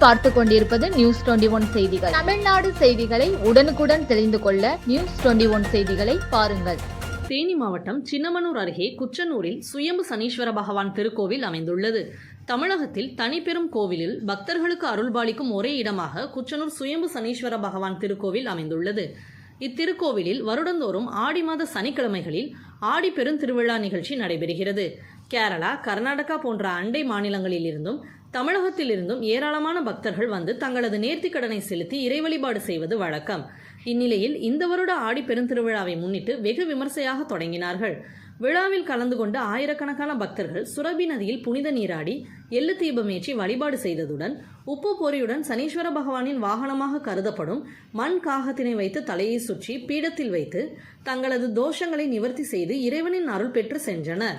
நீங்கள் பார்த்து கொண்டிருப்பது நியூஸ் 21 செய்திகள். தமிழ்நாடு செய்திகளை உடனுக்குடன் தெரிந்து கொள்ள நியூஸ் 21 செய்திகளை பாருங்கள். தேனி மாவட்டம் சின்னமனூர் அருகே குச்சனூரில் சுயம்பு சனீஸ்வர பகவான் திருக்கோவில் அமைந்துள்ளது. தமிழகத்தில் தனிப்பெரும் கோவிலில் பக்தர்களுக்கு அருள்பாலிக்கும் ஒரே இடமாக குச்சனூர் சுயம்பு சனீஸ்வர பகவான் திருக்கோவில் அமைந்துள்ளது. இத்திருக்கோவிலில் வருடந்தோறும் ஆடி மாத சனிக்கிழமைகளில் ஆடி பெருந்திருவிழா நிகழ்ச்சி நடைபெறுகிறது. கேரளா, கர்நாடகா போன்ற அண்டை மாநிலங்களில் இருந்தும் தமிழகத்திலிருந்தும் ஏராளமான பக்தர்கள் வந்து தங்களது நேர்த்திக்கடனை செலுத்தி இறை வழிபாடு செய்வது வழக்கம். இந்நிலையில் இந்த வருட ஆடி பெருந்திருவிழாவை முன்னிட்டு வெகு விமர்சையாக தொடங்கினார்கள். விழாவில் கலந்து கொண்ட ஆயிரக்கணக்கான பக்தர்கள் சுரபி நதியில் புனித நீராடி எள்ளு தீபமேற்றி வழிபாடு செய்ததுடன் உப்பு பொரியுடன் சனீஸ்வர பகவானின் வாகனமாக கருதப்படும் மண் காகத்தினை வைத்து தலையை சுற்றி பீடத்தில் வைத்து தங்களது தோஷங்களை நிவர்த்தி செய்து இறைவனின் அருள் பெற்று சென்றனர்.